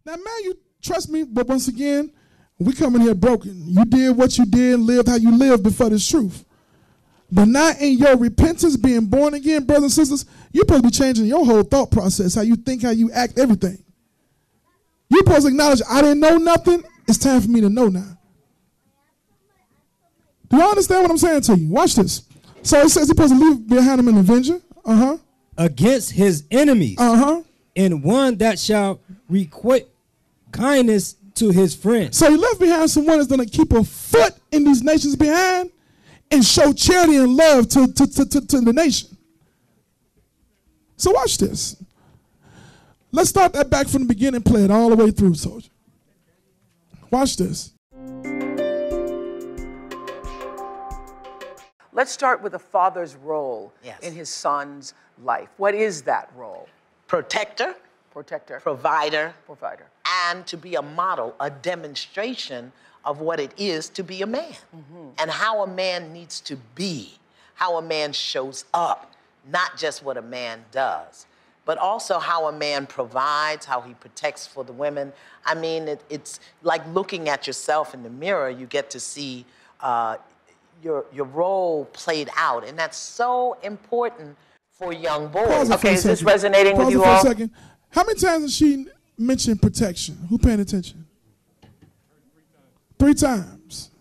Now, man, you trust me, but once again, we come in here broken. You did what you did, lived how you lived before this truth. But now in your repentance, being born again, brothers and sisters, you're supposed to be changing your whole thought process, how you think, how you act, everything. You're supposed to acknowledge, I didn't know nothing. It's time for me to know now. Do you understand what I'm saying to you? Watch this. So it says he's supposed to leave behind him an avenger. Against his enemies. And one that shall requite kindness to his friends. So he left behind someone that's going to keep a foot in these nations behind and show charity and love to the nation. So watch this. Let's start that back from the beginning, play it all the way through, soldier. Watch this. Let's start with a father's role in his son's life. What is that role? Protector. Protector. Provider. Provider. And to be a model, a demonstration of what it is to be a man. And how a man needs to be, how a man shows up, not just what a man does, but also how a man provides, how he protects for the women. I mean, it's like looking at yourself in the mirror, you get to see your role played out, and that's so important for young boys. Okay, is this resonating with you all? Pause for a second. How many times has she mentioned protection? Who paying attention? 3 times.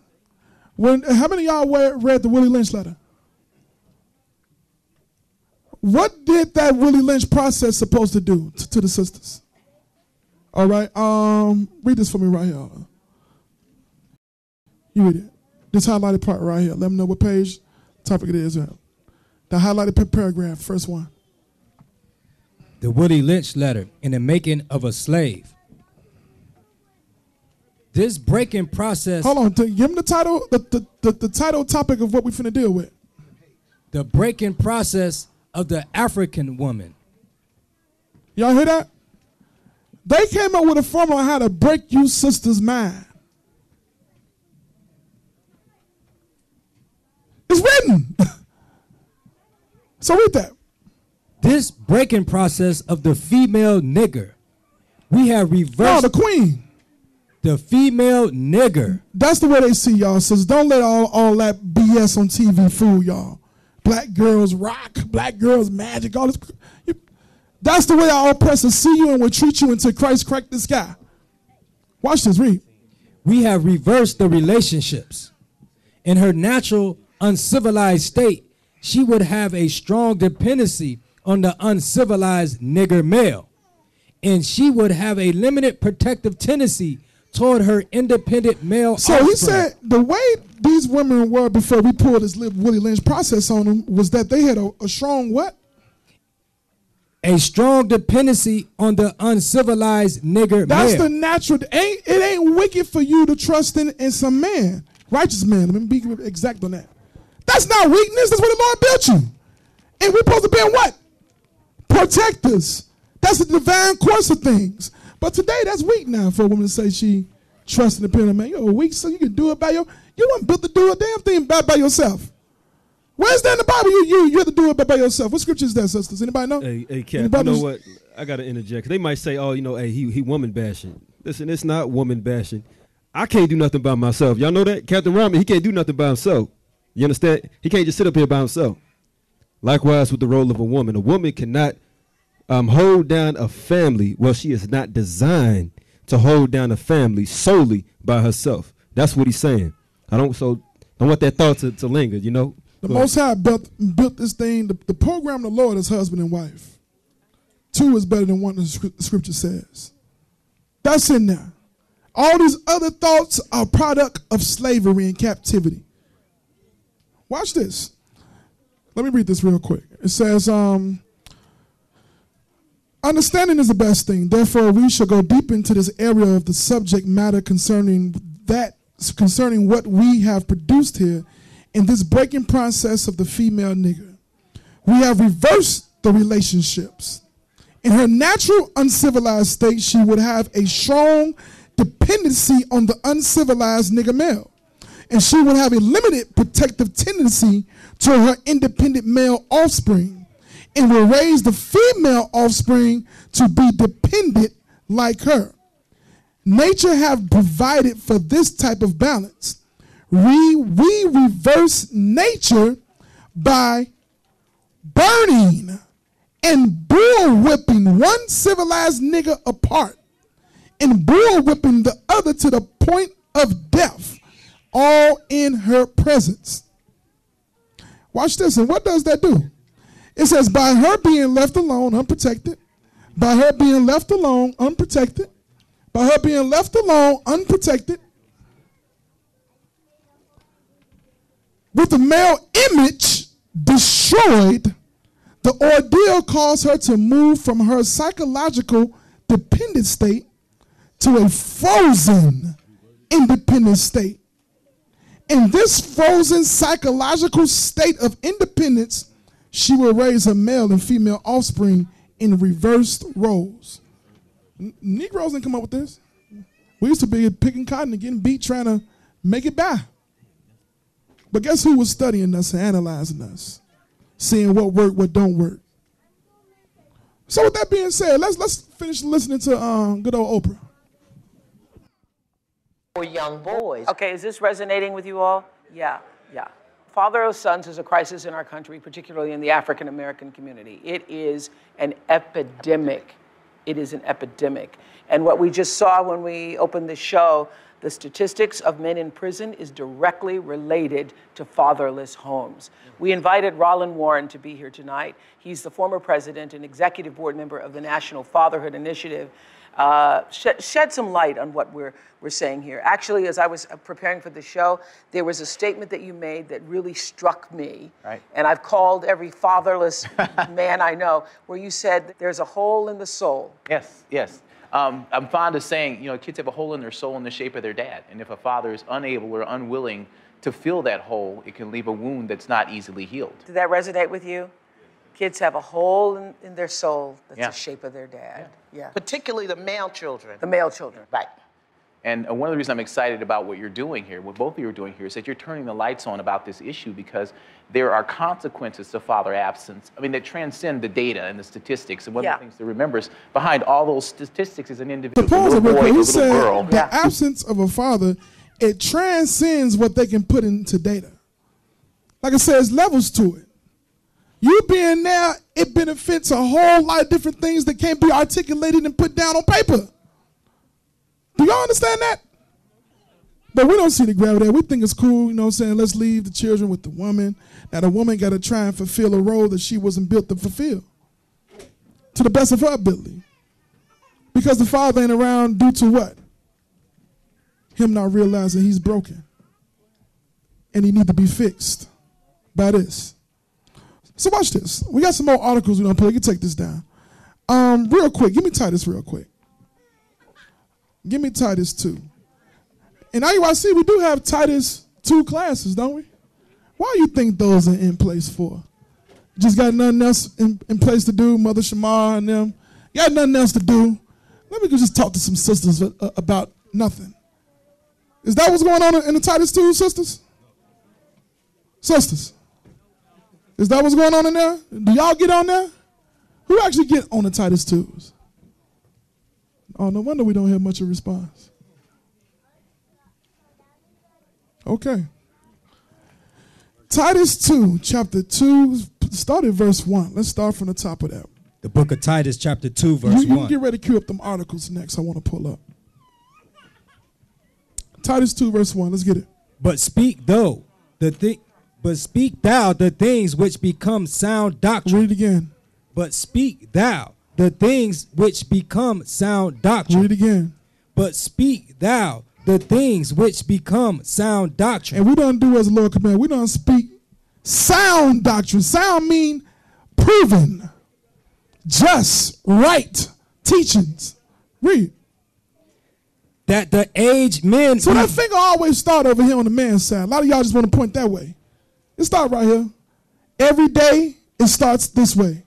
How many of y'all read the Willie Lynch letter? What did that Willie Lynch process supposed to do to the sisters? All right, read this for me right here. You read it. This highlighted part right here. Let me know what page topic it is. The highlighted paragraph, first one. The Willie Lynch letter in the making of a slave. This breaking process. Hold on, give him the title, the title topic of what we're finna deal with. The breaking process of the African woman. Y'all hear that? They came up with a formula on how to break you sisters' mind. It's written. So read that. This breaking process of the female nigger. We have reversed. No, the queen. The female nigger. That's the way they see y'all, sisters. Don't let all that BS on TV fool y'all. Black girls rock, black girls magic, all this. That's the way our oppressors see you and will treat you until Christ crack the sky. Watch this, read. We have reversed the relationships. In her natural, uncivilized state, she would have a strong dependency on the uncivilized nigger male. And she would have a limited protective tendency toward her independent male offspring. He said the way these women were before we pulled this Willie Lynch process on them was that they had a strong what? A strong dependency on the uncivilized nigger That's male. The natural. It ain't wicked for you to trust in some man, righteous man. Let me be exact on that. That's not weakness. That's what the Lord built you. And we're supposed to be what? Protectors. That's the divine course of things. But today, that's weak now for a woman to say she trusts in the pen of man. You're weak, so you can do it by your. You weren't built to do a damn thing by yourself. Where's that in the Bible? You have to do it by yourself. What scripture is that, sisters? Anybody know? Hey, Cap, you know what? I got to interject. They might say, oh, hey, he woman bashing. Listen, it's not woman bashing. I can't do nothing by myself. Y'all know that? Captain Rahman, he can't do nothing by himself. You understand? He can't just sit up here by himself. Likewise with the role of a woman. A woman cannot hold down a family. Well, she is not designed to hold down a family solely by herself. That's what he's saying. I don't want that thought to linger, you know. The Most High built this thing. The program of the Lord is husband and wife. 2 is better than 1, the scripture says. That's in there. All these other thoughts are a product of slavery and captivity. Watch this. Let me read this real quick. It says, understanding is the best thing. Therefore, we shall go deep into this area of the subject matter concerning what we have produced here in this breaking process of the female nigger. We have reversed the relationships. In her natural uncivilized state, she would have a strong dependency on the uncivilized nigger male. And she would have a limited protective tendency to her independent male offspring, and will raise the female offspring to be dependent like her. Nature have provided for this type of balance. We reverse nature by burning and bullwhipping one civilized nigger apart and bullwhipping the other to the point of death, all in her presence. Watch this, and what does that do? It says, by her being left alone, unprotected, by her being left alone, unprotected, by her being left alone, unprotected, with the male image destroyed, the ordeal caused her to move from her psychological dependent state to a frozen independent state. In this frozen psychological state of independence, she will raise her male and female offspring in reversed roles. Negroes didn't come up with this. We used to be picking cotton and getting beat trying to make it by. But guess who was studying us and analyzing us, seeing what worked, what don't work. So with that being said, let's finish listening to good old Oprah. For young boys. Okay, is this resonating with you all? Yeah. Father of sons is a crisis in our country, particularly in the African American community. It is an epidemic. It is an epidemic. And what we just saw when we opened the show, the statistics of men in prison is directly related to fatherless homes. We invited Roland Warren to be here tonight. He's the former president and executive board member of the National Fatherhood Initiative. Shed some light on what we're saying here. Actually, as I was preparing for the show, there was a statement that you made that really struck me. Right. And I've called every fatherless man I know, where you said there's a hole in the soul. Yes. I'm fond of saying, kids have a hole in their soul in the shape of their dad. And if a father is unable or unwilling to fill that hole, it can leave a wound that's not easily healed. Did that resonate with you? Kids have a hole in their soul that's the shape of their dad. Yeah. Particularly the male children. The male children. Right. And one of the reasons I'm excited about what you're doing here, what both of you are doing here, is that you're turning the lights on about this issue, because there are consequences to father absence, that transcend the data and the statistics. And one of the things to remember is behind all those statistics is an individual, a little boy, a little girl. The absence of a father, it transcends what they can put into data. Like I said, there's levels to it. You being there, it benefits a whole lot of different things that can't be articulated and put down on paper. Do y'all understand that? But we don't see the gravity. We think it's cool, let's leave the children with the woman. Now the woman got to try and fulfill a role that she wasn't built to fulfill to the best of her ability. Because the father ain't around due to what? Him not realizing he's broken. And he need to be fixed by this. So watch this. We got some more articles we're going to put. You can take this down. Real quick. Give me Titus real quick. Give me Titus 2. In IUIC, we do have Titus 2 classes, don't we? Why do you think those are in place for? Just got nothing else in place to do, Mother Shamar and them. You got nothing else to do. Let me just talk to some sisters about nothing. Is that what's going on in the Titus 2, sisters? Sisters. Is that what's going on in there? Do y'all get on there? Who actually get on the Titus 2s? Oh, no wonder we don't have much of a response. Okay. Titus 2, chapter 2, start at verse 1. Let's start from the top of that. The book of Titus, chapter 2, verse 1. You can get ready to cue up them articles next I want to pull up. Titus 2, verse 1. Let's get it. But speak, though, the But speak thou the things which become sound doctrine. Read it again. But speak thou the things which become sound doctrine. Read it again. But speak thou the things which become sound doctrine. And we don't do as the Lord commanded. We don't speak sound doctrine. Sound mean proven, just, right teachings. Read. That the aged men. So that finger always start over here on the man's side. A lot of y'all just want to point that way. It start right here. Every day it starts this way.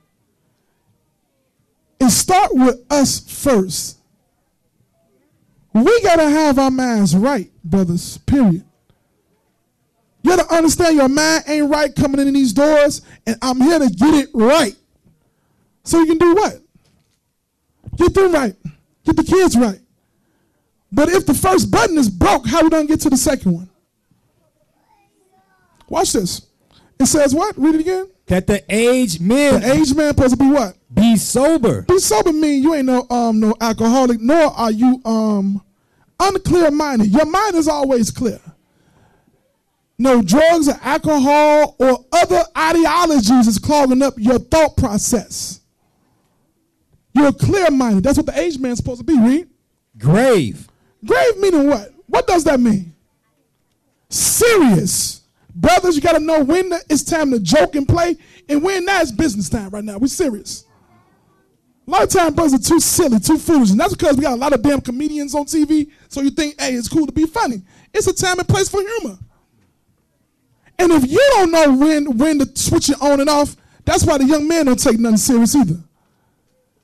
It start with us first. We got to have our minds right, brothers, period. You got to understand your mind ain't right coming in these doors, and I'm here to get it right. So you can do what? Get them right. Get the kids right. But if the first button is broke, how we gonna get to the second one? Watch this. It says what? Read it again. That the aged men. The aged man supposed to be what? Be sober. Be sober mean you ain't no alcoholic, nor are you unclear minded. Your mind is always clear. No drugs or alcohol or other ideologies is clogging up your thought process. You're clear minded. That's what the aged man is supposed to be. Read. Grave. Grave meaning what? What does that mean? Serious. Brothers, you got to know when it's time to joke and play and when that's business time right now. We're serious. A lot of times brothers are too silly, too foolish. And that's because we got a lot of damn comedians on TV. So you think, hey, it's cool to be funny. It's a time and place for humor. And if you don't know when to switch it on and off, that's why the young men don't take nothing serious either.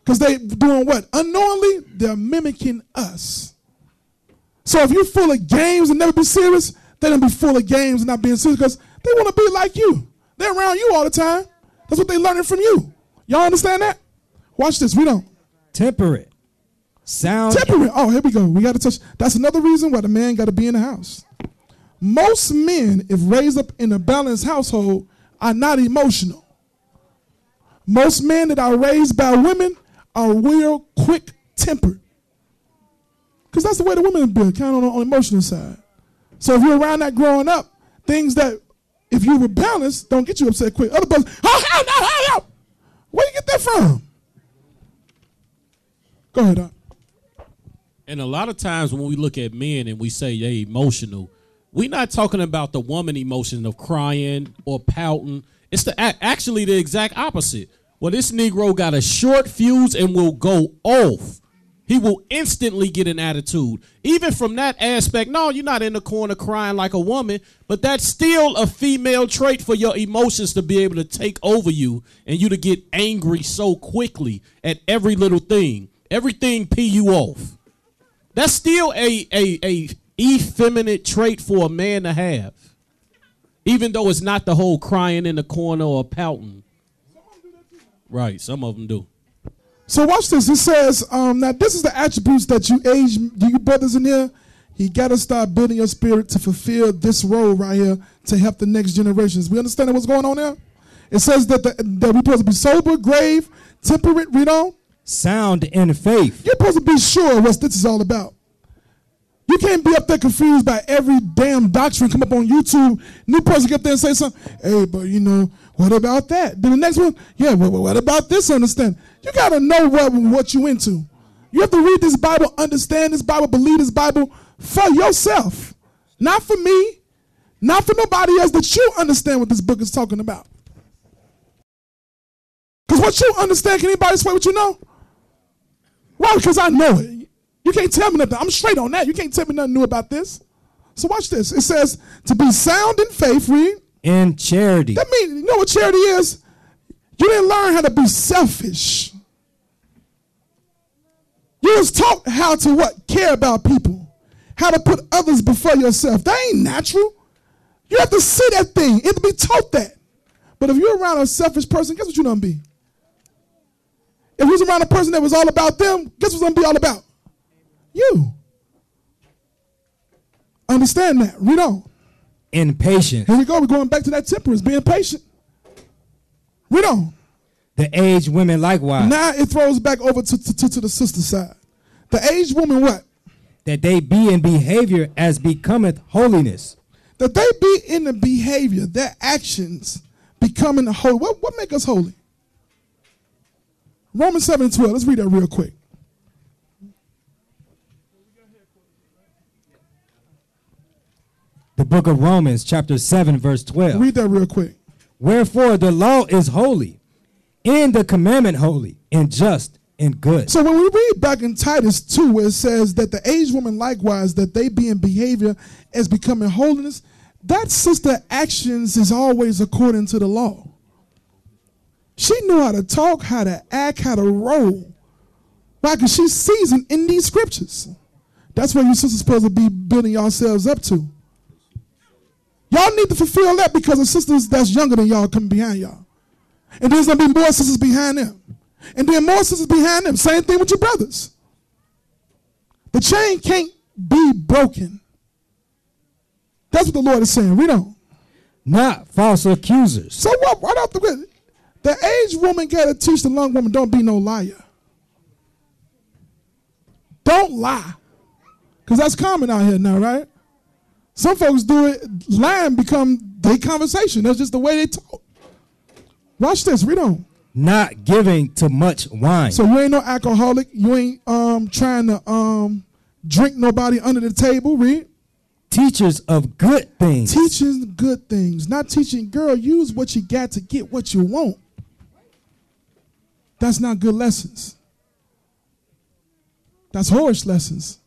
Because they doing what? Unknowingly, they're mimicking us. So if you're full of games and never be serious, they don't be full of games and not being serious because they want to be like you. They're around you all the time. That's what they're learning from you. Y'all understand that? Watch this. We don't. Temperate. Sound. Temperate. Oh, here we go. We got to touch. That's another reason why the man got to be in the house. Most men, if raised up in a balanced household, are not emotional. Most men that are raised by women are real quick-tempered. Because that's the way the women have been, kind of on the emotional side. So if you're around that growing up, things that, if you were balanced, don't get you upset quick. Other brothers, oh, where you get that from? Go ahead, Doc. And a lot of times when we look at men and we say they emotional, we're not talking about the woman emotion of crying or pouting. It's actually the exact opposite. Well, this Negro got a short fuse and will go off. He will instantly get an attitude. Even from that aspect, no, you're not in the corner crying like a woman, but that's still a female trait for your emotions to be able to take over you and you to get angry so quickly at every little thing. Everything pee you off. That's still a effeminate trait for a man to have. Even though it's not the whole crying in the corner or pouting. Right, some of them do. So watch this. It says, now this is the attributes that you brothers in here, you got to start building your spirit to fulfill this role right here to help the next generations. We understand what's going on there? It says that we're supposed to be sober, grave, temperate, read on. Sound in faith. You're supposed to be sure what this is all about. You can't be up there confused by every damn doctrine come up on YouTube. New person get up there and say something. Hey, but you know, what about that? Then the next one, yeah, well, what about this understand? You got to know what you into. You have to read this Bible, understand this Bible, believe this Bible for yourself. Not for me, not for nobody else, that you understand what this book is talking about. Because what you understand, can anybody say what you know? Why? Because I know it. You can't tell me nothing. I'm straight on that. You can't tell me nothing new about this. So watch this. It says to be sound in faith, read. In charity. That means, you know what charity is? You didn't learn how to be selfish. You was taught how to what? Care about people. How to put others before yourself. That ain't natural. You have to see that thing. You have to be taught that. But if you're around a selfish person, guess what you're going to be? If you was around a person that was all about them, guess what's going to be all about? You. Understand that. Read on. Impatient. Here we go. We're going back to that temperance, being patient. Read on. The aged women likewise. Now it throws back over to the sister side. The aged woman what? That they be in behavior as becometh holiness. That they be in the behavior, their actions, becoming holy. What make us holy? Romans 7:12. Let's read that real quick. The book of Romans, chapter 7, verse 12. Read that real quick. Wherefore the law is holy, and the commandment holy, and just, and good. So when we read back in Titus 2, where it says that the aged woman likewise, that they be in behavior as becoming holiness, that sister actions is always according to the law. She knew how to talk, how to act, how to roll. Why? Because she's seasoned in these scriptures. That's what you sisters supposed to be building yourselves up to. Y'all need to fulfill that because of sisters that's younger than y'all coming behind y'all. And there's going to be more sisters behind them. And then more sisters behind them. Same thing with your brothers. The chain can't be broken. That's what the Lord is saying. Read on. Not false accusers. So what? Right off the aged woman got to teach the young woman, don't be no liar. Don't lie. Because that's common out here now, right? Some folks do it, lying become their conversation. That's just the way they talk. Watch this, read on. Not giving to much wine. So you ain't no alcoholic. You ain't trying to drink nobody under the table. Read. Teachers of good things. Teaching good things. Not teaching, girl, use what you got to get what you want. That's not good lessons. That's whorish lessons.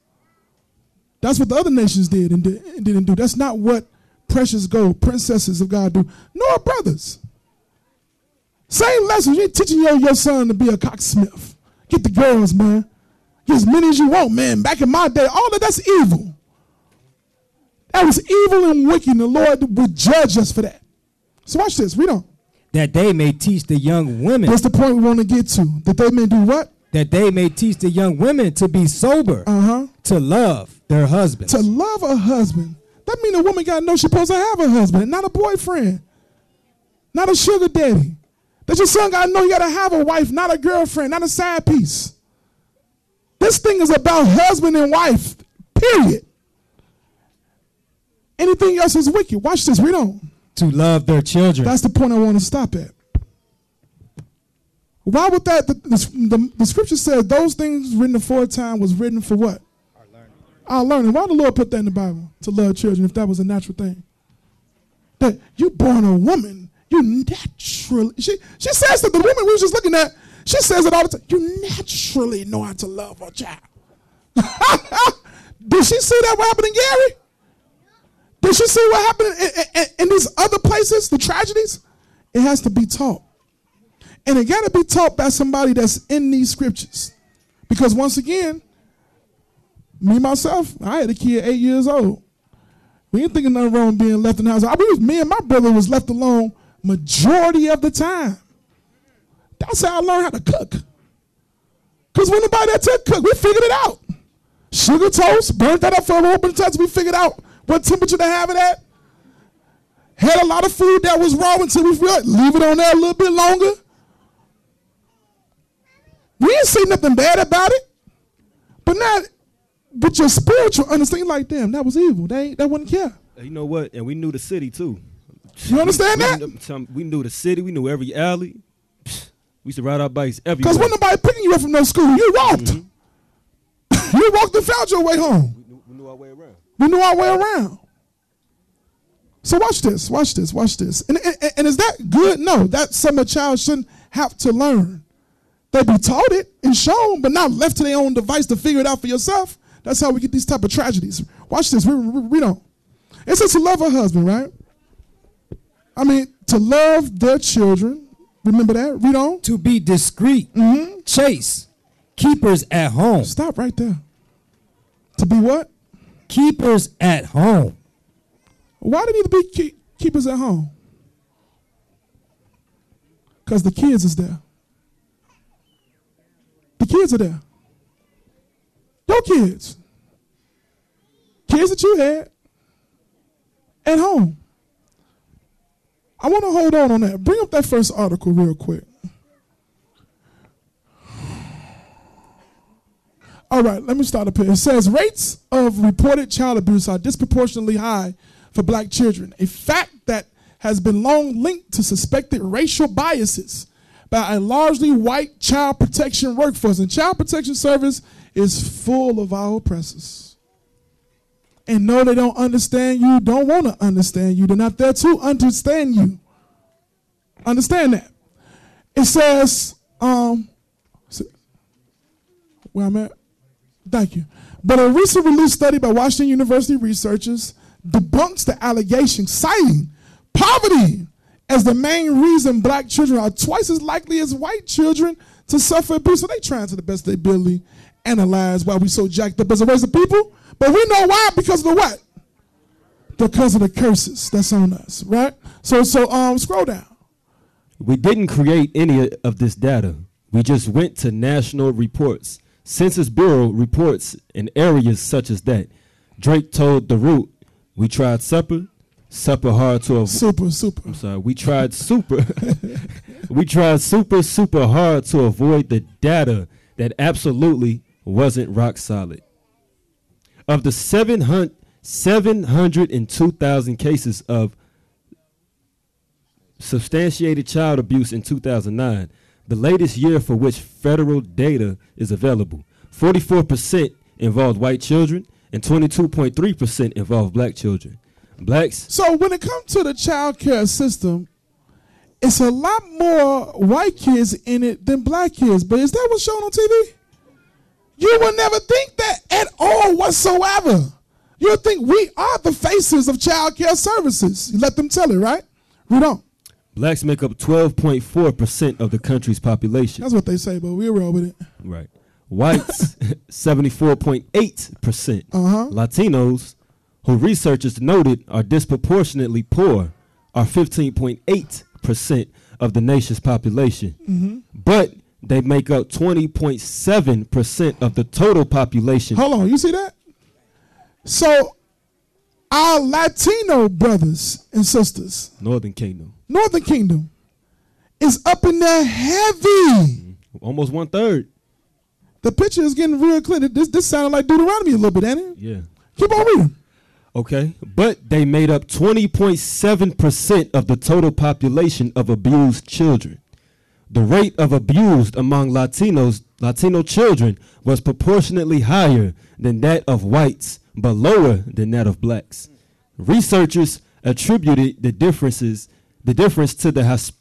That's what the other nations did and didn't do. That's not what precious gold, princesses of God do. Nor brothers. Same lessons. You ain't teaching your son to be a cocksmith. Get the girls, man. Get as many as you want, man. Back in my day, all of that's evil. That was evil and wicked, and the Lord would judge us for that. So watch this. Read on. That they may teach the young women. That's the point we want to get to. That they may do what? That they may teach the young women to be sober. To love their husbands. To love a husband. That means a woman got to know she's supposed to have a husband, not a boyfriend. Not a sugar daddy. That your son got to know you got to have a wife, not a girlfriend, not a side piece. This thing is about husband and wife, period. Anything else is wicked. Watch this. Read on. To love their children. That's the point I want to stop at. Why would that? The scripture says those things written aforetime was written for what? Our learning. Why did the Lord put that in the Bible? To love children, if that was a natural thing. That you born a woman, you naturally. She says that the woman we was just looking at, she says it all the time. You naturally know how to love a child. Did she see that what happened in Gary? Did she see what happened in these other places, the tragedies? It has to be taught. And it got to be taught by somebody that's in these scriptures. Because once again, me, myself, I had a kid at 8 years old. We ain't thinking nothing wrong being left in the house. Me and my brother was left alone majority of the time. That's how I learned how to cook. Because when nobody that took cook, we figured it out. Sugar toast, burnt that up for a whole bunch of times. We figured out what temperature to have it at. Had a lot of food that was raw until we figured leave it on there a little bit longer. We didn't say nothing bad about it. But not with your spiritual understanding, like, damn, that was evil. They wouldn't care. You know what? And we knew the city, too. You understand that? We knew the city. We knew every alley. We used to ride our bikes everywhere. Because when nobody picking you up from no school, you walked. You walked and found your way home. We knew our way around. We knew our way around. So watch this, watch this, watch this. And is that good? No, that's something a child shouldn't have to learn. They be taught it and shown, but not left to their own device to figure it out for yourself. That's how we get these type of tragedies. Watch this. Read on. It says to love a husband, right? I mean, to love their children. Remember that? Read on. To be discreet, chaste, keepers at home. Stop right there. To be what? Keepers at home. Why do they need to be keepers at home? Because the kids is there. The kids are there. Your kids. Kids that you had at home. I want to hold on that. Bring up that first article real quick. All right, let me start up here. It says rates of reported child abuse are disproportionately high for black children, a fact that has been long linked to suspected racial biases by a largely white child protection workforce. And child protection service is full of our oppressors. And no, they don't understand you, don't want to understand you. They're not there to understand you. Understand that. It says, where I'm at? Thank you. But a recent released study by Washington University researchers debunks the allegation, citing poverty as the main reason black children are twice as likely as white children to suffer abuse. So they trying to the best of their ability analyze why we so jacked up as a race of people. But we know why, because of the what? Because of the curses that's on us, right? So scroll down. We didn't create any of this data. We just went to national reports. Census Bureau reports in areas such as that. Drake told The Root, we tried supper hard to avoid. Super. I'm sorry, we tried super hard to avoid the data that absolutely wasn't rock solid. Of the 702,000 cases of substantiated child abuse in 2009, the latest year for which federal data is available, 44% involved white children and 22.3% involved black children. Blacks. So when it comes to the child care system, it's a lot more white kids in it than black kids. But is that what's shown on TV? You would never think that at all whatsoever. You would think we are the faces of child care services. You let them tell it, right? We don't. Blacks make up 12.4% of the country's population. That's what they say, but we'll roll with it. Right. Whites, 74.8%. Latinos, who researchers noted are disproportionately poor, are 15.8% of the nation's population. But they make up 20.7% of the total population. Hold on, you see that? So our Latino brothers and sisters, Northern Kingdom, is up in there heavy. Almost 1/3. The picture is getting real clear. This sounded like Deuteronomy a little bit, ain't it? Yeah. Keep on reading. Okay, but they made up 20.7% of the total population of abused children. The rate of abused among Latino children was proportionately higher than that of whites, but lower than that of blacks. Researchers attributed the difference to the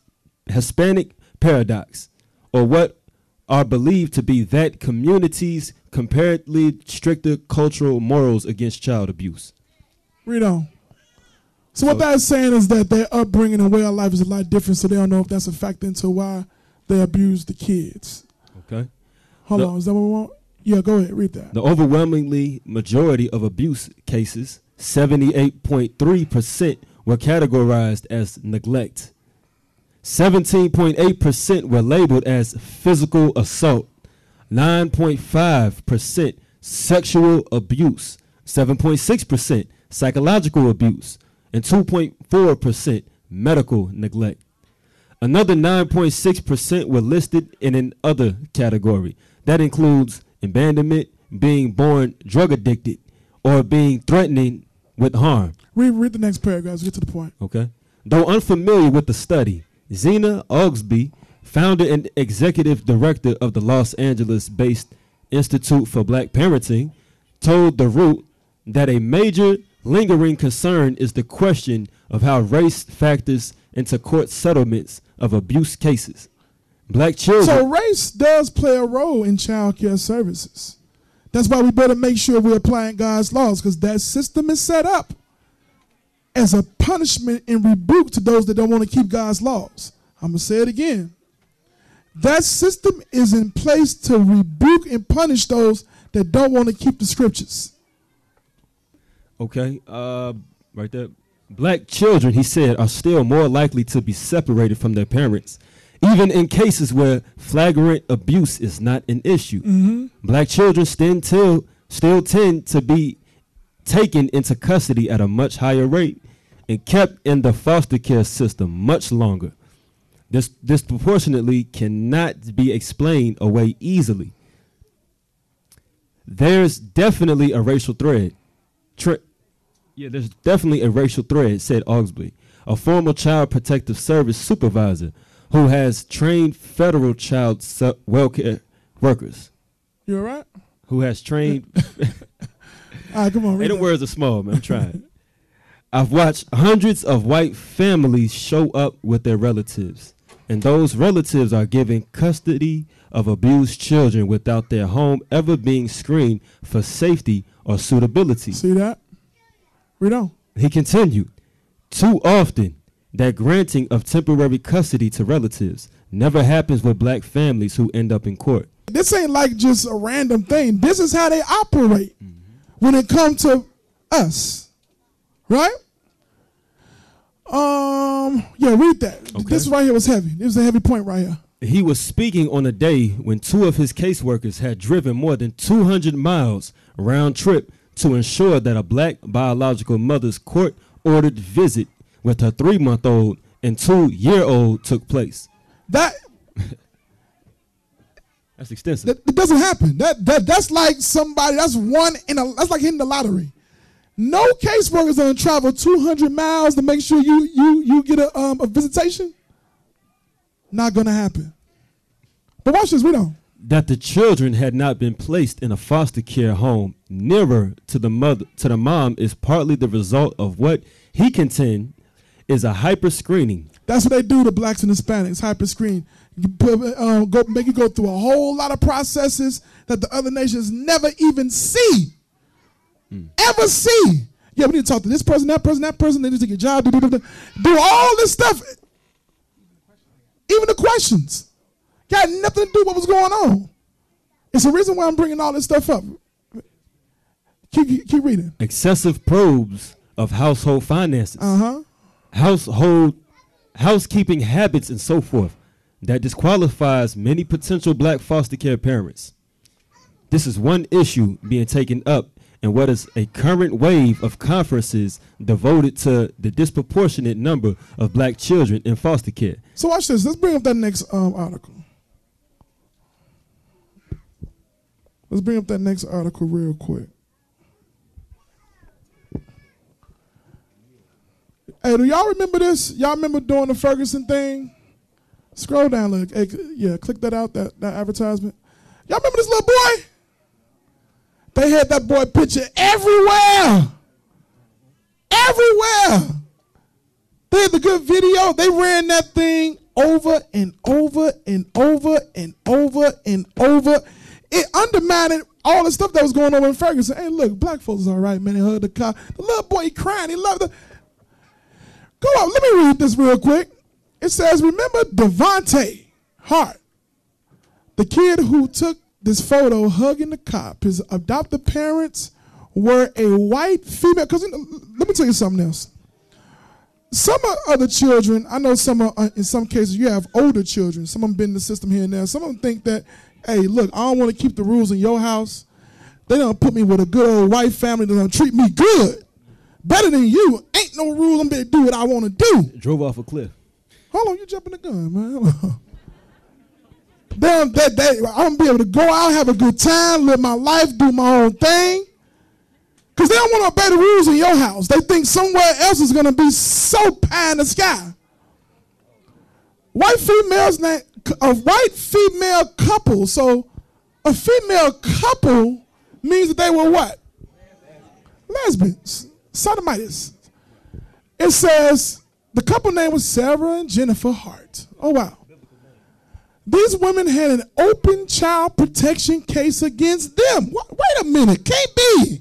Hispanic paradox, or what are believed to be that communities' comparatively stricter cultural morals against child abuse. Read on. So what that's saying is that their upbringing and way of life is a lot different, so they don't know if that's a factor into why they abuse the kids. Okay. Hold on, is that what we want? Yeah, go ahead, read that. The overwhelmingly majority of abuse cases, 78.3%, were categorized as neglect. 17.8% were labeled as physical assault. 9.5% sexual abuse. 7.6% psychological abuse. And 2.4% medical neglect. Another 9.6% were listed in an other category. That includes abandonment, being born drug addicted, or being threatening with harm. Read the next paragraph. Get to the point. Okay. Though unfamiliar with the study, Zena Augsby, founder and executive director of the Los Angeles-based Institute for Black Parenting, told The Root that a major lingering concern is the question of how race factors into court settlements of abuse cases. Black children. So race does play a role in child care services. That's why we better make sure we're applying God's laws, because that system is set up as a punishment and rebuke to those that don't want to keep God's laws. I'm going to say it again. That system is in place to rebuke and punish those that don't want to keep the scriptures. Okay, right there. Black children, he said, are still more likely to be separated from their parents, even in cases where flagrant abuse is not an issue. Black children still tend to be taken into custody at a much higher rate and kept in the foster care system much longer. This disproportionately cannot be explained away easily. There's definitely a racial thread. Yeah, there's definitely a racial thread, said Augsby, a former Child Protective Service supervisor who has trained federal child welfare workers. You all right? Who has trained. All right, come on. Hey, them words are small, man. I'm trying. I've watched hundreds of white families show up with their relatives, and those relatives are given custody of abused children without their home ever being screened for safety or suitability. See that? Read on. He continued, too often, that granting of temporary custody to relatives never happens with black families who end up in court. This ain't like just a random thing. This is how they operate when it comes to us. Right? Yeah, read that. Okay. This right here was heavy. This was a heavy point right here. He was speaking on a day when two of his caseworkers had driven more than 200 miles round trip to ensure that a black biological mother's court-ordered visit with her 3-month-old and 2-year-old took place. That's extensive. It doesn't happen. That's like somebody. That's that's like hitting the lottery. No caseworkers gonna travel 200 miles to make sure you get a visitation. Not gonna happen. But watch this. We don't. That the children had not been placed in a foster care home nearer to the mom is partly the result of what he contends is a hyper screening. That's what they do to blacks and Hispanics. Hyper screen. Make you go through a whole lot of processes that the other nations never even see. Ever see. Yeah, we need to talk to this person, that person, that person. They need to get a job. Do all this stuff. Even the questions. Got nothing to do with what was going on. It's the reason why I'm bringing all this stuff up. Keep reading. Excessive probes of household finances. Housekeeping habits and so forth that disqualifies many potential black foster care parents. This is one issue being taken up in what is a current wave of conferences devoted to the disproportionate number of black children in foster care. So watch this. Let's bring up that next article. Let's bring up that next article real quick. Hey, do y'all remember this? Y'all remember doing the Ferguson thing? Scroll down, look. Hey, yeah, click that out, that advertisement. Y'all remember this little boy? They had that boy picture everywhere. Everywhere. They had the good video. They ran that thing over and over and over and over and over. It undermined all the stuff that was going on in Ferguson. Hey, look, black folks is all right, man. They hugged the car. The little boy, he crying. He loved it. Go on, let me read this real quick. It says, remember Devontae Hart, the kid who took this photo hugging the cop. His adopted parents were a white female. Because let me tell you something else. Some of the children, I know in some cases you have older children. Some of them been in the system here and there. Some of them think that, hey, look, I don't want to keep the rules in your house. They don't put me with a good old white family that don't treat me good. Better than you. Ain't no rule. I'm going to do what I want to do. Drove off a cliff. Hold on, you jumping the gun, man. I'm going to be able to go out, have a good time, live my life, do my own thing. Because they don't want to obey the rules in your house. They think somewhere else is going to be so pie in the sky. A white female couple. So a female couple means that they were what? Lesbians. Sodomites. It says the couple name was Sarah and Jennifer Hart. Oh, wow. These women had an open child protection case against them. Wait a minute. Can't be.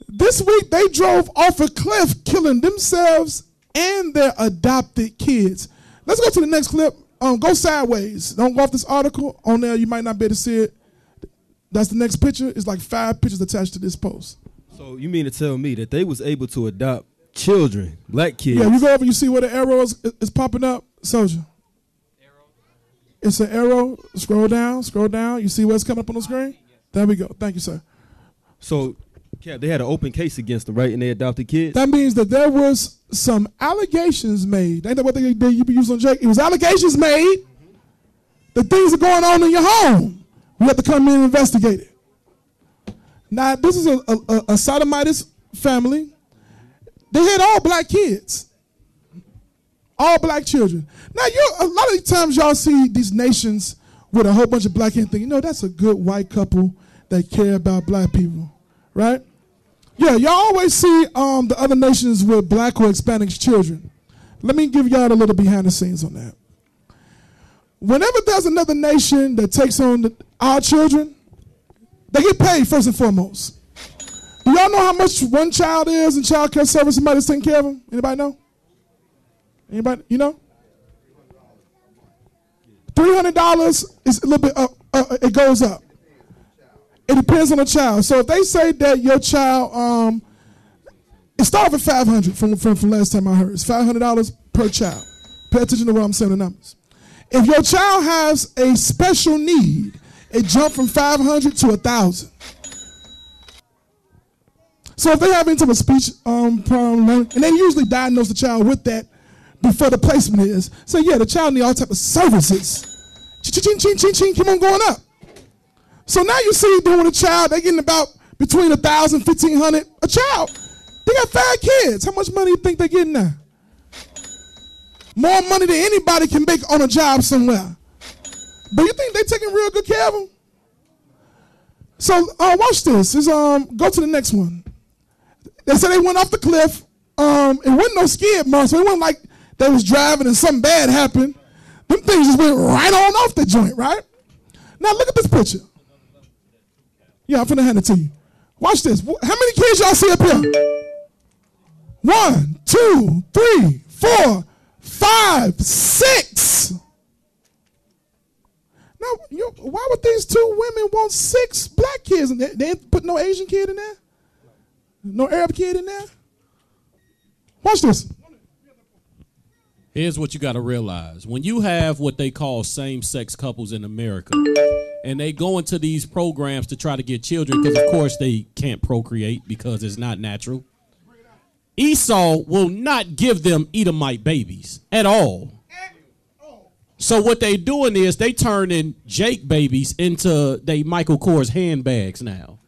This week, they drove off a cliff, killing themselves and their adopted kids. Let's go to the next clip. Go sideways. Don't go off this article. On there, you might not be able to see it. That's the next picture. It's like 5 pictures attached to this post. So you mean to tell me that they was able to adopt children, black kids? Yeah, you go over, you see where the arrow is popping up? Soldier. Arrow. It's an arrow. Scroll down. You see what's coming up on the screen? There we go. Thank you, sir. So, Cap, they had an open case against them, right? And they adopted kids? That means that there was some allegations made. Ain't that what they use on Jake? It was allegations made that things are going on in your home. We have to come in and investigate it. Now, this is a sodomite family. They had all black kids. All black children. Now, a lot of times y'all see these nations with a whole bunch of black kids thinking, that's a good white couple that care about black people, right? Yeah, y'all always see the other nations with black or Hispanic children. Let me give y'all a little behind the scenes on that. Whenever there's another nation that takes on our children, they get paid first and foremost. Do y'all know how much one child is in child care service? Somebody's taking care of them? Anybody know? Anybody? You know? $300 is a little bit up. It goes up. It depends on the child. So if they say that your child, it started at $500 from last time I heard. It's $500 per child. Pay attention to what I'm saying, the numbers. If your child has a special need, it jumped from $500 to $1,000. So if they have into a speech problem, and they usually diagnose the child with that before the placement is, so yeah, the child needs all type of services. Ching, ching, ching, ching, keep on going up. So now you see doing a child, they're getting about between $1,000, $1,500 a child. They got 5 kids. How much money do you think they're getting now? More money than anybody can make on a job somewhere. But you think they're taking real good care of them? So watch this. Go to the next one. They said they went off the cliff. It wasn't no skid mark, so it wasn't like they was driving and something bad happened. Them things just went right on off the joint, right? Now look at this picture. Yeah, I'm finna hand it to you. Watch this. How many kids y'all see up here? 1, 2, 3, 4, 5, 6. Now, why would these 2 women want 6 black kids? They didn't put no Asian kid in there? No Arab kid in there? Watch this. Here's what you got to realize. When you have what they call same-sex couples in America, and they go into these programs to try to get children, because, of course, they can't procreate because it's not natural, Esau will not give them Edomite babies at all. So what they doing is they turning Jake babies into they Michael Kors handbags now.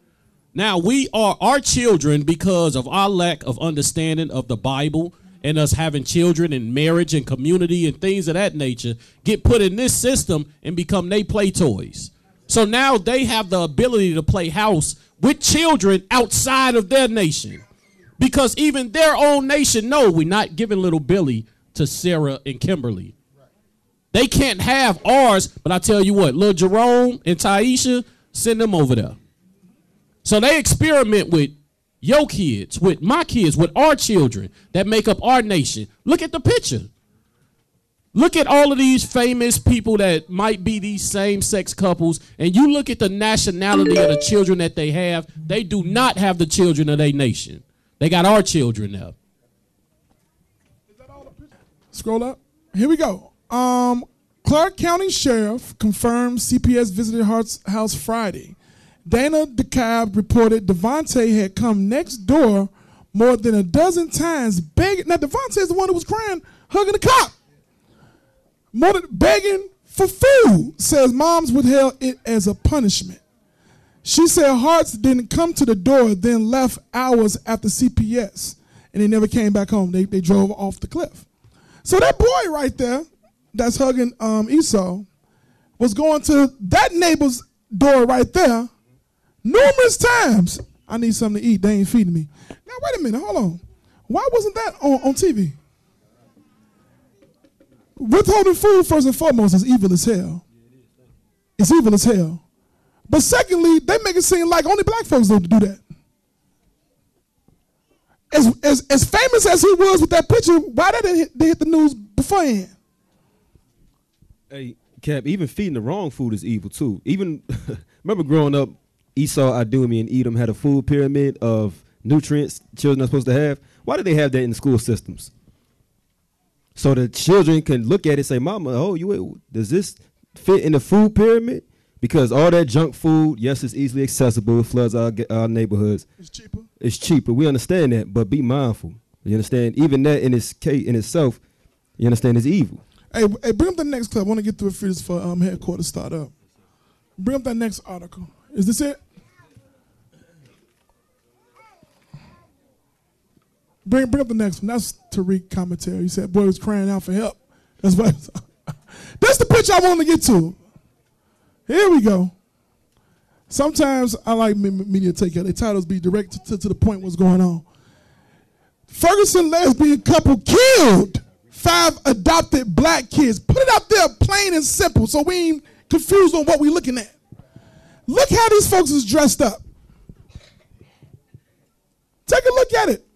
Now we are our children, because of our lack of understanding of the Bible and us having children and marriage and community and things of that nature, get put in this system and become they play toys. So now they have the ability to play house with children outside of their nation, because even their own nation know we're not giving little Billy to Sarah and Kimberly. They can't have ours, but I tell you what, little Jerome and Taisha, send them over there. So they experiment with your kids, with my kids, with our children that make up our nation. Look at the picture. Look at all of these famous people that might be these same-sex couples, and you look at the nationality of the children that they have. They do not have the children of their nation. They got our children now. Scroll up. Here we go. Clark County Sheriff confirmed CPS visited Hart's house Friday. Dana DeKalb reported Devontae had come next door more than a dozen times begging. Now, Devontae is the one who was crying, hugging the cop. More than begging for food, says moms withheld it as a punishment. She said Hart's didn't come to the door, then left hours after CPS, and they never came back home. They drove off the cliff. So that boy right there that's hugging Esau was going to that neighbor's door right there numerous times. I need something to eat. They ain't feeding me. Now, wait a minute. Hold on. Why wasn't that on TV? Withholding food, first and foremost, is evil as hell. It's evil as hell. But secondly, they make it seem like only black folks do that. As famous as he was with that picture, why didn't they hit the news beforehand? Hey, Cap, even feeding the wrong food is evil, too. Even, remember growing up, Esau, Idumea, and Edom had a food pyramid of nutrients children are supposed to have. Why do they have that in the school systems? So the children can look at it and say, Mama, does this fit in the food pyramid? Because all that junk food, yes, it's easily accessible. It floods our neighborhoods. It's cheaper. It's cheaper. We understand that, but be mindful. You understand? Even that in itself, you understand, is evil. Hey, bring up the next clip. I want to get through it first for headquarters start up. Bring up that next article. Is this it? Bring up the next one. That's Tariq commentary. He said, boy was crying out for help. That's what. That's the picture I want to get to. Here we go. Sometimes I like media to take care. Their titles be direct to the point what's going on. Ferguson lesbian couple killed 5 adopted black kids. Put it out there plain and simple so we ain't confused on what we're looking at. Look how these folks is dressed up. Take a look at it.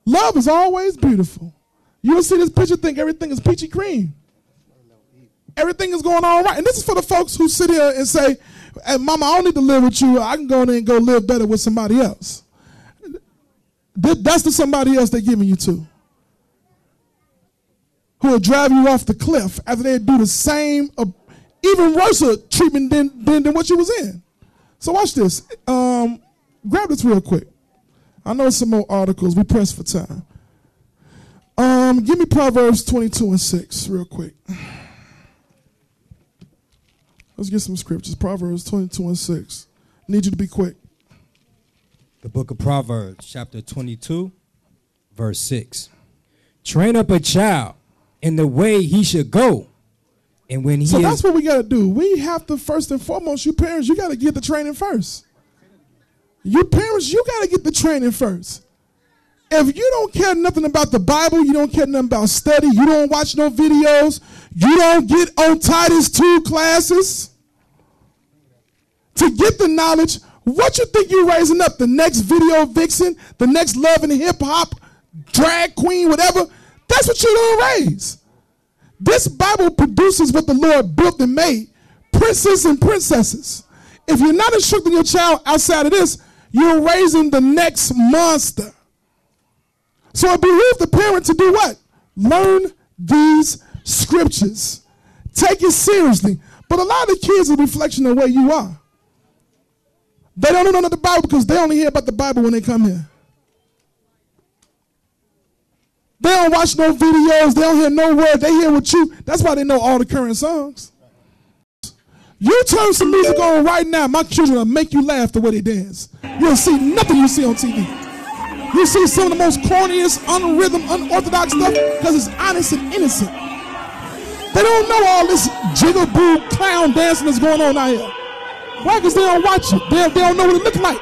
Love is always beautiful. You'll see this picture, think everything is peachy cream. Everything is going on right. And this is for the folks who sit here and say, hey, Mama, I don't need to live with you. I can go in there and go live better with somebody else. That's the somebody else they're giving you to. Who will drive you off the cliff after they do the same, even worse treatment than what you was in. So watch this. Grab this real quick. I know some more articles. We press for time. Give me Proverbs 22:6 real quick. Let's get some scriptures. Proverbs 22:6. Need you to be quick. The book of Proverbs, chapter 22, verse 6. Train up a child in the way he should go. And when So that's what we got to do. We have to, first and foremost, you parents, you got to get the training first. You parents, you got to get the training first. If you don't care nothing about the Bible, you don't care nothing about study, you don't watch no videos, you don't get on Titus 2 classes to get the knowledge, what you think you're raising up? The next video vixen, the next love and hip hop, drag queen, whatever? That's what you're going to raise. This Bible produces what the Lord built and made, princes and princesses. If you're not instructing your child outside of this, you're raising the next monster. So it behooves the parent to do what? Learn these scriptures. Take it seriously. But a lot of the kids are a reflection of where you are. They don't know none of the Bible because they only hear about the Bible when they come here. They don't watch no videos. They don't hear no word. They hear what you. That's why they know all the current songs. You turn some music on right now, my children will make you laugh the way they dance. You'll see nothing you see on TV. You see some of the most corniest, unrhythm, unorthodox stuff because it's honest and innocent. They don't know all this jiggle-boo clown dancing that's going on out here. Why? Because they don't watch it. They don't know what it looks like.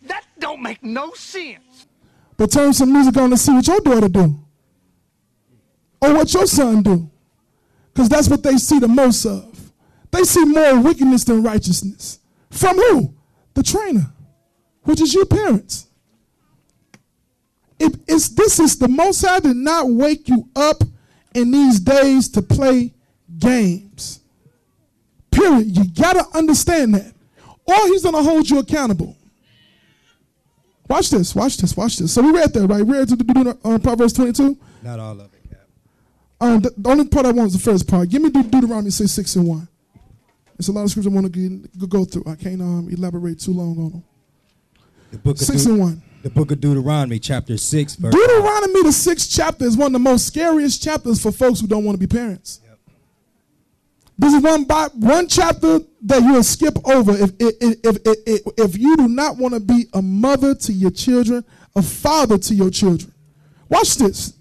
That don't make no sense. But turn some music on to see what your daughter do. Or what your son do. Because that's what they see the most of. They see more wickedness than righteousness. From who? The trainer, which is your parents. This is the Most High did not wake you up in these days to play games. Period. You got to understand that. Or he's going to hold you accountable. Watch this, watch this, watch this. So we read that, right? We read Proverbs 22? Not all of it, Cap. The only part I want is the first part. Give me Deuteronomy 6:6-1. There's a lot of scriptures I want to go through. I can't elaborate too long on them. The book of 6:1. The book of Deuteronomy, chapter 6, verse Deuteronomy, the 6th chapter, is one of the most scariest chapters for folks who don't want to be parents. Yep. This is one chapter that you'll skip over if you do not want to be a mother to your children, a father to your children. Watch this.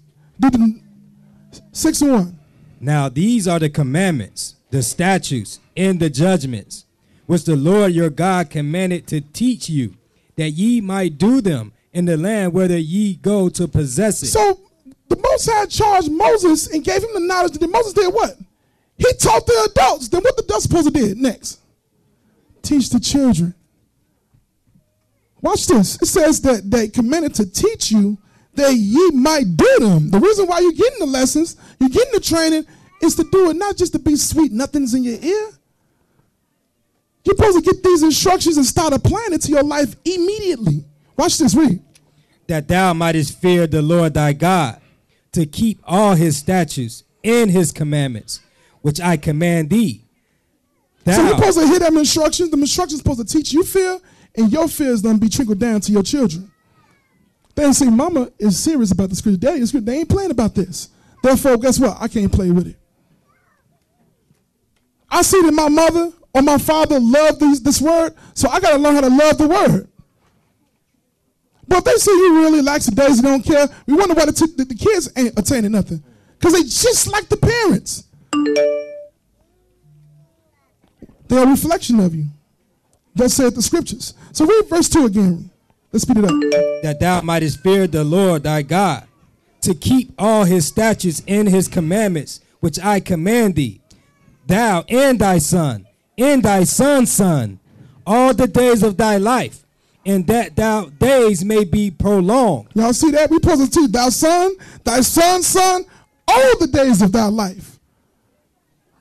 6:1. Now these are the commandments, the statutes, and the judgments, which the Lord your God commanded to teach you, that ye might do them in the land whither ye go to possess it. So the Most High charged Moses and gave him the knowledge. That Moses did what? He taught the adults. Then what the adults supposed to do next? Teach the children. Watch this. It says that they commanded to teach you that ye might do them. The reason why you're getting the lessons, you're getting the training, is to do it not just to be sweet nothings in your ear. You're supposed to get these instructions and start applying it to your life immediately. Watch this, read. That thou mightest fear the Lord thy God, to keep all his statutes and his commandments, which I command thee. So you're supposed to hear them instructions. The instructions are supposed to teach you fear, and your fear is going to be trickled down to your children. They don't say, Mama is serious about the scripture. Daddy is serious. They ain't playing about this. Therefore, guess what? I can't play with it. I see that my mother or my father love this word, so I got to learn how to love the word. But if they see you really lackadaisy, don't care, we wonder why the kids ain't attaining nothing. Because they just like the parents. They're a reflection of you. Thus saith the scriptures. So read verse 2 again. Let's speed it up. That thou mightest fear the Lord thy God, to keep all his statutes and his commandments, which I command thee, thou and thy son, and thy son's son, all the days of thy life, and that thy days may be prolonged. Y'all see that? We supposed to teach thy son, thy son's son, all the days of thy life.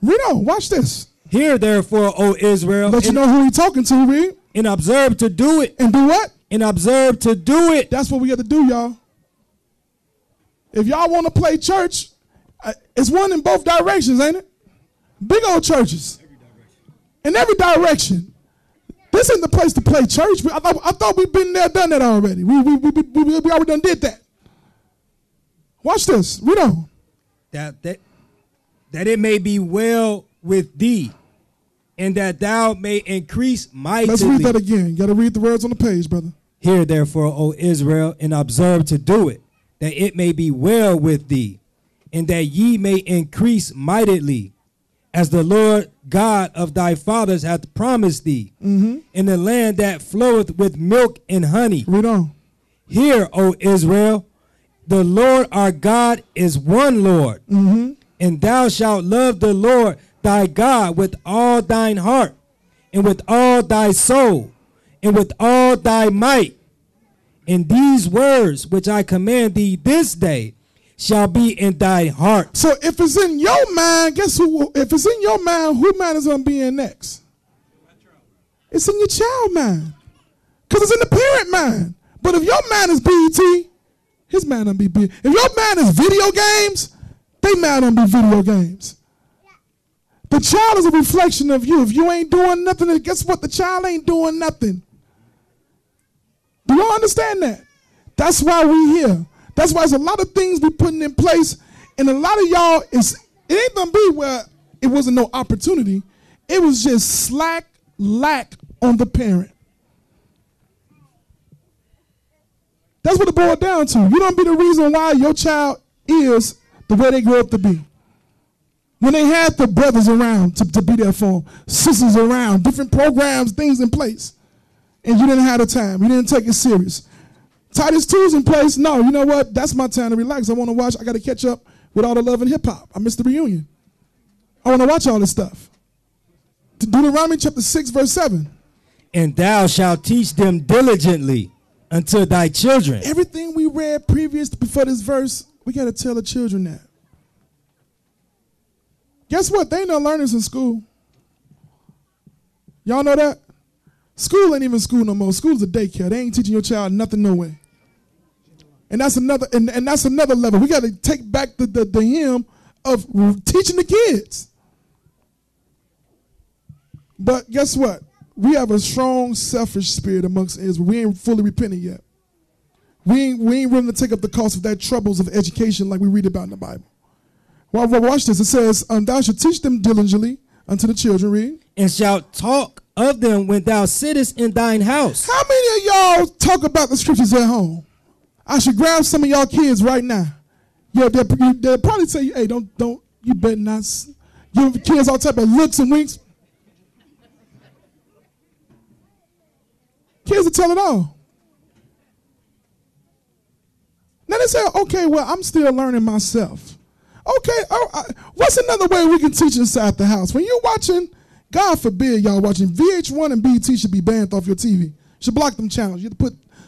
Read on. Watch this. Hear therefore, O Israel, Let you know who he talking to, read. And observe to do it. And do what? And observe to do it. That's what we got to do, y'all. If y'all want to play church, it's one in both directions, ain't it? Big old churches. In every direction. This isn't the place to play church. I thought we'd been there, done that already. We already done did that. Watch this. Read on. That it may be well with thee, and that thou may increase mightily. Let's read that again. You got to read the words on the page, brother. Hear therefore, O Israel, and observe to do it, that it may be well with thee, and that ye may increase mightily, as the Lord God of thy fathers hath promised thee, in the land that floweth with milk and honey. Read on. Hear, O Israel, the Lord our God is one Lord, and thou shalt love the Lord thy God with all thine heart, and with all thy soul, and with all thy might. And these words which I command thee this day shall be in thy heart. So if it's in your mind, guess who? If it's in your mind, who mind is going to be in next? It's in your child mind. Because it's in the parent mind. But if your mind is BET, his mind don't be BET. If your mind is video games, they mind don't be video games. The child is a reflection of you. If you ain't doing nothing, then guess what? The child ain't doing nothing. Do y'all understand that? That's why we here. That's why there's a lot of things we putting in place, and a lot of y'all it ain't gonna be where it wasn't no opportunity. It was just lack on the parent. That's what it boiled down to. You don't be the reason why your child is the way they grew up to be. When they had the brothers around to be there for them, sisters around, different programs, things in place, and you didn't have the time. You didn't take it serious. Titus 2's in place. No, you know what? That's my time to relax. I want to watch. I got to catch up with all the love and hip hop. I missed the reunion. I want to watch all this stuff. Deuteronomy chapter 6, verse 7. And thou shalt teach them diligently unto thy children. Everything we read previous before this verse, we got to tell the children that. Guess what? They ain't no learners in school. Y'all know that? School ain't even school no more. School's a daycare. They ain't teaching your child nothing no way. And that's another and that's another level. We got to take back the hymn of teaching the kids. But guess what? We have a strong selfish spirit amongst Israel. We ain't fully repented yet. We ain't willing to take up the cost of that troubles of education like we read about in the Bible. Well, watch this. It says, thou shalt teach them diligently unto the children, read. And shalt talk of them when thou sittest in thine house. How many of y'all talk about the scriptures at home? I should grab some of y'all kids right now. Yeah, they'll probably say, hey, don't, you better not give the kids all type of looks and winks. Kids will tell it all. Now they say, okay, well, I'm still learning myself. Okay, what's another way we can teach inside the house? When you're watching, God forbid y'all watching, VH1 and BT should be banned off your TV. Should block them channels. You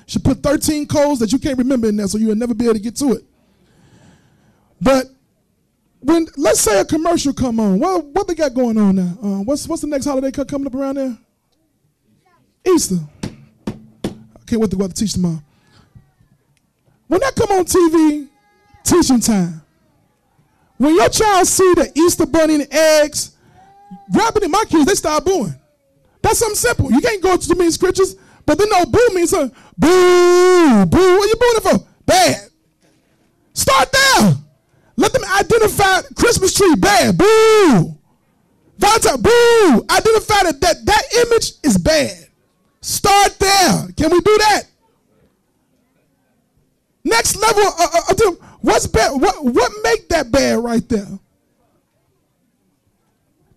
should put 13 codes that you can't remember in there so you'll never be able to get to it. But when, let's say a commercial come on, what they got going on now? What's the next holiday coming up around there? Easter. I can't wait to teach tomorrow. When that come on TV, teaching time. When your child see the Easter bunny and eggs, grabbing it, my kids, they start booing. That's something simple. You can't go to many scriptures, but they know boo means something. Boo, boo, what you booing it for? Bad. Start there. Let them identify Christmas tree, bad, boo. Valentine, boo. Identify that image is bad. Start there. Can we do that? next level of them. What's bad? What make that bad right there?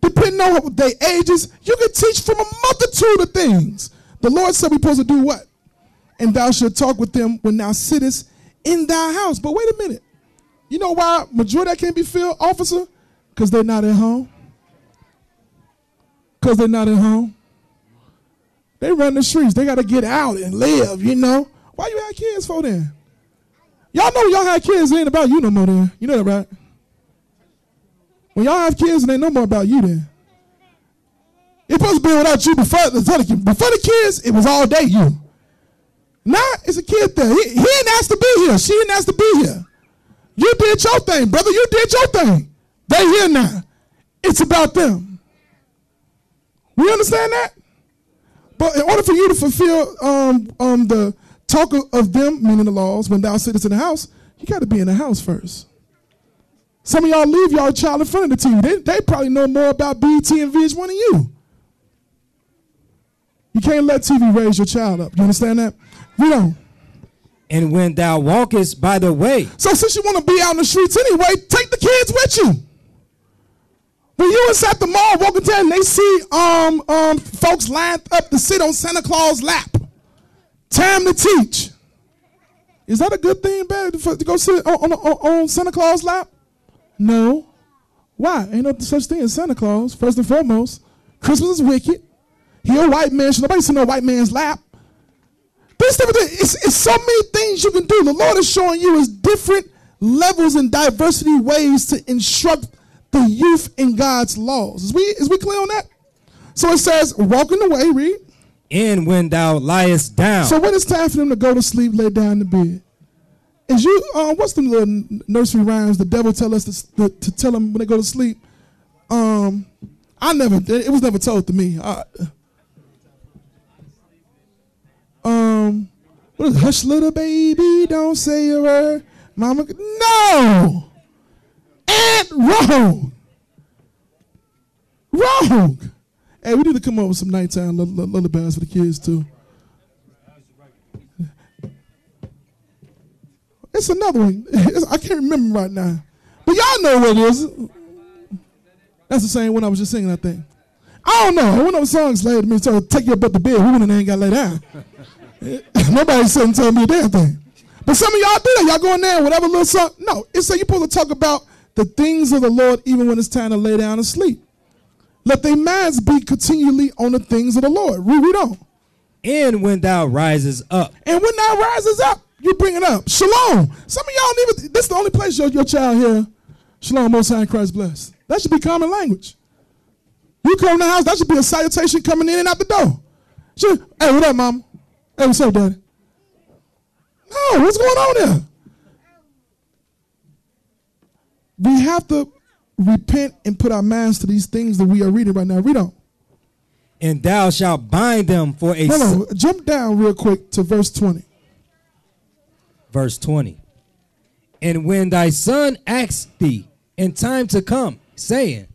Depending on their ages, you can teach from a multitude of things. The Lord said we're supposed to do what? And thou shalt talk with them when thou sittest in thy house. But wait a minute. You know why majority that can't be filled, officer? Because they're not at home. Because they're not at home. They run the streets. They got to get out and live, you know. Why you have kids for then? Y'all know y'all have kids, it ain't about you no more then. You know that, right? When y'all have kids, it ain't no more about you then. It's supposed to be without you before the kids, it was all day you. Now it's a kid there. He didn't ask to be here. She didn't ask to be here. You did your thing, brother. You did your thing. They here now. It's about them. We understand that? But in order for you to fulfill the talk of them, meaning the laws, when thou sittest in the house, you got to be in the house first. Some of y'all leave y'all child in front of the TV. They probably know more about BET and VH1 than you. You can't let TV raise your child up. You understand that? We don't. And when thou walkest by the way. So since you want to be out in the streets anyway, take the kids with you. When you was at the mall walking down and they see folks lined up to sit on Santa Claus' lap. Time to teach. Is that a good thing, bad, to go sit on Santa Claus' lap? No. Why? Ain't no such thing as Santa Claus, first and foremost. Christmas is wicked. He a white man. Should nobody sit on a white man's lap? It's so many things you can do. The Lord is showing you is different levels and diversity ways to instruct the youth in God's laws. Is we clear on that? So it says, walk in the way, read. And when thou liest down. So when it's time for them to go to sleep, lay down in the bed. Is you what's them little nursery rhymes the devil tell us to tell them when they go to sleep? It was never told to me. What is it? Hush, little baby, don't say a word. Mama, no. And wrong. Wrong. Hey, we need to come up with some nighttime lullabies for the kids too. It's another one. I can't remember right now. But y'all know what it is. That's the same one I was just singing, I think. I don't know. One of those songs laid to me, so take your butt to bed. We went and ain't got to lay down. Nobody said and told me a damn thing. But some of y'all do that. Y'all go in there and whatever little song. No, it's so you're supposed to talk about the things of the Lord even when it's time to lay down and sleep. Let their minds be continually on the things of the Lord. Read on. And when thou rises up. And when thou rises up, you bring it up. Shalom. Some of y'all don't even, this is the only place your child here. Shalom, Most High, Christ bless. That should be common language. You come to the house, that should be a salutation coming in and out the door. Hey, what up, mama? Hey, what's up, daddy? No, what's going on there? We have to repent and put our minds to these things that we are reading right now. Read on. And thou shalt bind them for a... No, jump down real quick to verse 20. Verse 20. And when thy son asks thee in time to come, saying,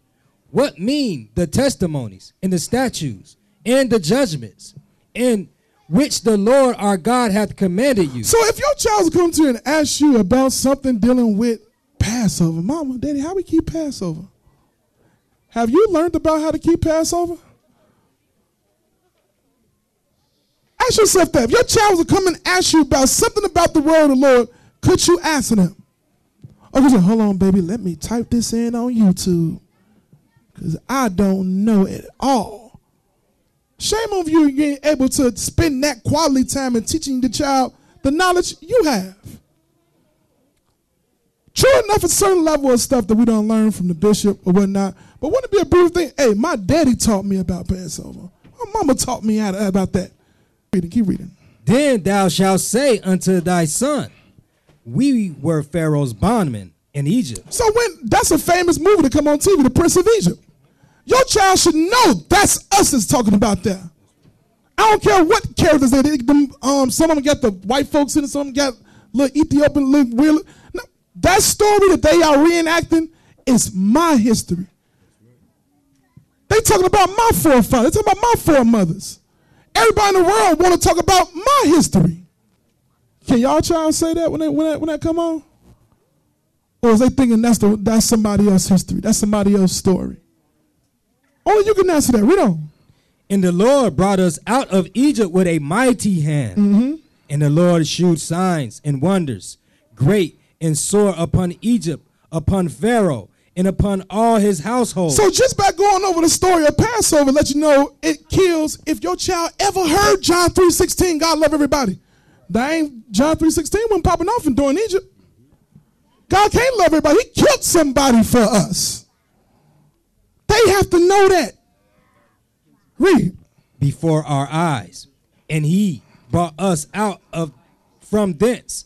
what mean the testimonies and the statutes and the judgments in which the Lord our God hath commanded you? So if your child come to you and ask you about something dealing with Passover, mama, daddy, how we keep Passover? Have you learned about how to keep Passover? Ask yourself that. If your child was to come and ask you about something about the word of the Lord, could you answer them? Okay, so hold on, baby, let me type this in on YouTube. Because I don't know at all. Shame on you, you ain't able to spend that quality time in teaching the child the knowledge you have. True enough, a certain level of stuff that we don't learn from the bishop or whatnot. But wouldn't it be a beautiful thing? Hey, my daddy taught me about Passover. My mama taught me about that. Keep reading. Then thou shalt say unto thy son, we were Pharaoh's bondmen in Egypt. So that's a famous movie to come on TV, The Prince of Egypt. Your child should know that's us that's talking about that. I don't care what characters they did. Some of them got the white folks in it, some of them got little Ethiopian, little weird. No, that story that they are reenacting is my history. They talking about my forefathers. They talking about my foremothers. Everybody in the world want to talk about my history. Can y'all child say that when that come on? Or is they thinking that's somebody else's history? That's somebody else's story? Only you can answer that. Read on. And the Lord brought us out of Egypt with a mighty hand. Mm-hmm. And the Lord shewed signs and wonders, great and sore upon Egypt, upon Pharaoh, and upon all his household. So just by going over the story of Passover, let you know it kills. If your child ever heard John 3:16, God love everybody. That ain't John 3:16 wasn't popping off during Egypt. God can't love everybody. He killed somebody for us. They have to know that. Read. Before our eyes. And he brought us out from thence,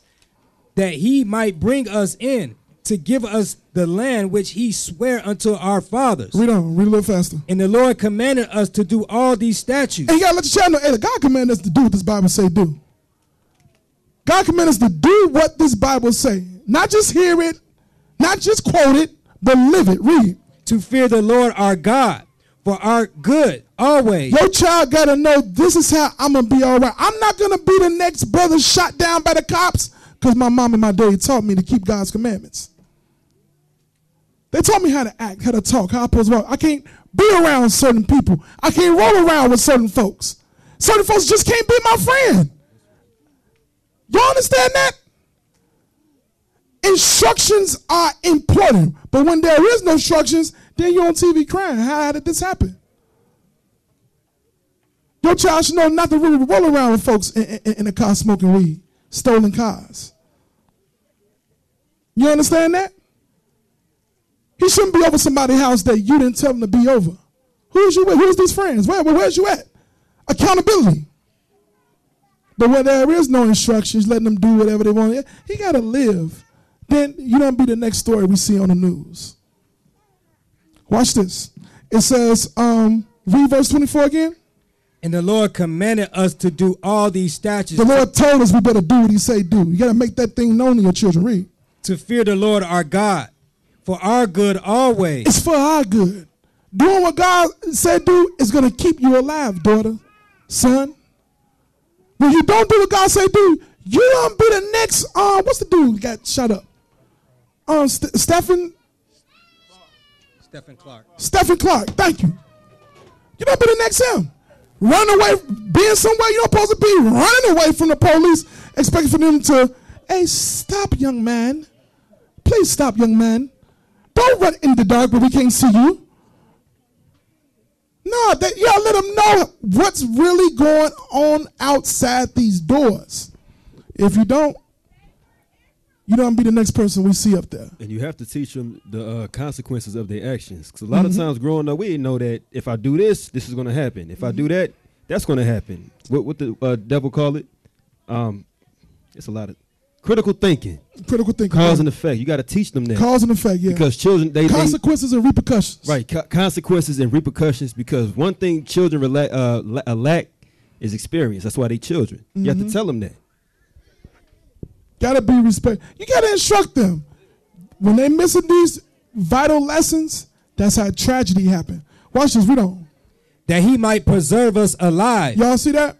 that he might bring us in to give us the land which he sware unto our fathers. Read on. Read a little faster. And the Lord commanded us to do all these statutes. And you got to let your child know, hey, God commanded us to do what this Bible say do. God commanded us to do what this Bible say. Not just hear it, not just quote it, but live it. Read. To fear the Lord our God for our good always. Your child got to know this is how I'm going to be all right. I'm not going to be the next brother shot down by the cops because my mom and my daddy taught me to keep God's commandments. They taught me how to act, how to talk, how I'm supposed to walk. I can't be around certain people. I can't roll around with certain folks. Certain folks just can't be my friend. Y'all understand that? Instructions are important, but when there is no instructions, then you're on TV crying. How did this happen? Your child should know not to really roll around with folks in a car smoking weed, stolen cars. You understand that? He shouldn't be over somebody's house that you didn't tell him to be over. Who's you with? Who's these friends? Where's you at? Accountability. But where there is no instructions, letting them do whatever they want, he got to live. Then you don't be the next story we see on the news. Watch this. It says, read verse 24 again. And the Lord commanded us to do all these statutes. The Lord told us we better do what he say do. You got to make that thing known to your children. Read. To fear the Lord our God for our good always. It's for our good. Doing what God said do is going to keep you alive, daughter, son. When you don't do what God say do, you don't be the next, what's the dude who got shot up? Stephen Clark. Stephen Clark, thank you. You don't be the next him. Running away, being somewhere you're not supposed to be, running away from the police, expecting for them to, hey, stop, young man. Please stop, young man. Don't run in the dark where we can't see you. No, y'all let them know what's really going on outside these doors. If you don't be the next person we see up there. And you have to teach them the consequences of their actions. Because a lot of times growing up, we didn't know that if I do this, this is going to happen. If I do that, that's going to happen. What the devil call it? It's a lot of critical thinking. Critical thinking. Cause and effect. You got to teach them that. Cause and effect, yeah. Because children, consequences and repercussions. Right, consequences and repercussions. Because one thing children lack is experience. That's why they children. You have to tell them that. Gotta be respect. You gotta instruct them. When they missing these vital lessons, that's how tragedy happened. Watch this, read on. That he might preserve us alive. Y'all see that?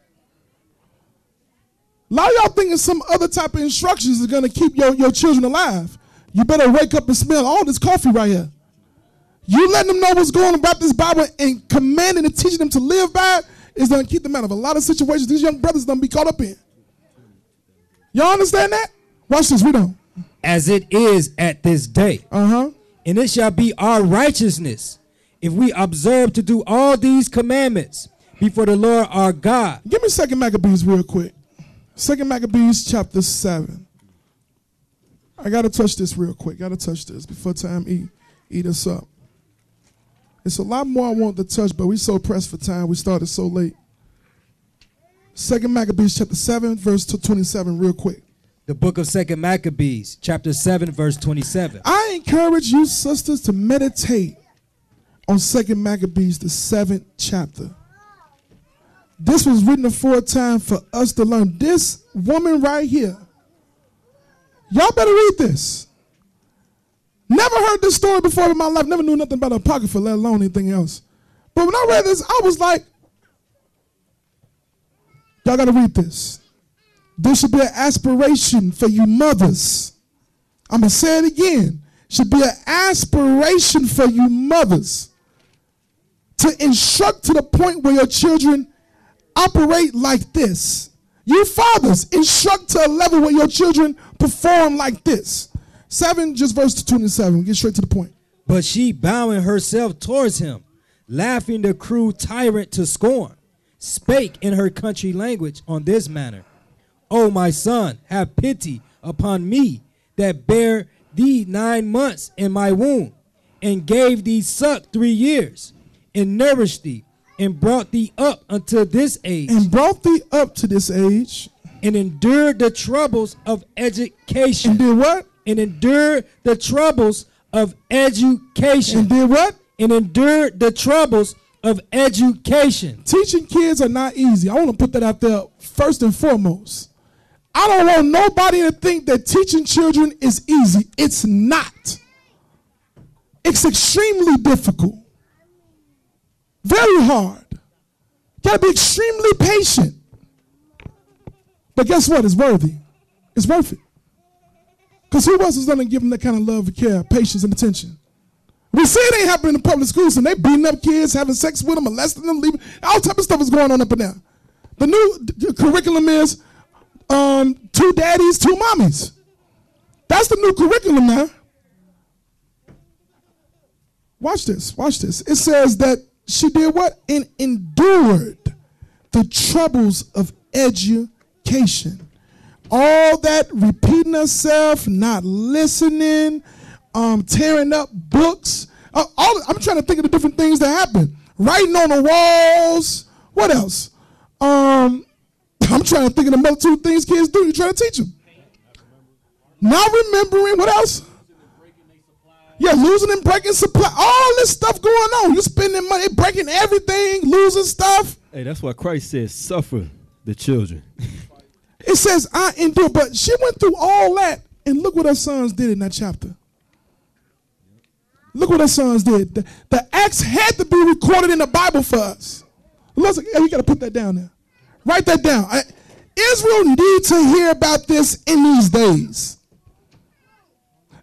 A lot of y'all thinking some other type of instructions is gonna keep your children alive. You better wake up and smell all this coffee right here. You letting them know what's going on about this Bible and commanding and teaching them to live by it is gonna keep them out of a lot of situations these young brothers don't be caught up in. Y'all understand that? Watch this, read on. As it is at this day. And it shall be our righteousness if we observe to do all these commandments before the Lord our God. Give me 2 Maccabees real quick. 2 Maccabees chapter 7. I got to touch this real quick. Got to touch this before time eat us up. It's a lot more I want to touch, but we so pressed for time. We started so late. 2 Maccabees chapter 7, verse 27 real quick. The book of 2 Maccabees, chapter 7, verse 27. I encourage you, sisters, to meditate on 2 Maccabees, the 7th chapter. This was written aforetime for us to learn. This woman right here, y'all better read this. Never heard this story before in my life. Never knew nothing about Apocrypha, let alone anything else. But when I read this, I was like, y'all got to read this. There should be an aspiration for you mothers. I'm going to say it again. Should be an aspiration for you mothers to instruct to the point where your children operate like this. You fathers, instruct to a level where your children perform like this. 7, just verse 27. Get straight to the point. But she, bowing herself towards him, laughing the cruel tyrant to scorn, spake in her country language on this manner. O my son, have pity upon me that bare thee 9 months in my womb, and gave thee suck 3 years, and nourished thee, and brought thee up unto this age. And brought thee up to this age. And endured the troubles of education. And did what? And endured the troubles of education. And did what? And endured the troubles of education. Teaching kids are not easy. I want to put that out there first and foremost. I don't want nobody to think that teaching children is easy. It's not. It's extremely difficult. Very hard. Got to be extremely patient. But guess what? It's worthy. It's worth it. Because who else is going to give them that kind of love, care, patience, and attention? We see it ain't happening in public schools, and they beating up kids, having sex with them, molesting them, leaving. All type of stuff is going on up in there. The new curriculum is 2 daddies, 2 mommies. That's the new curriculum now. Watch this. Watch this. It says that she did what? And endured the troubles of education. All that repeating herself, not listening, tearing up books. I'm trying to think of the different things that happen. Writing on the walls. What else? I'm trying to think of the multitude things kids do. You're trying to teach them. Not remembering. What else? Yeah, losing and breaking supply. All this stuff going on. You're spending money, breaking everything, losing stuff. Hey, that's why Christ says, suffer the children. It says, I endure. But she went through all that, and look what her sons did in that chapter. Look what her sons did. The acts had to be recorded in the Bible for us. You got to put that down there. Write that down. Israel needs to hear about this in these days.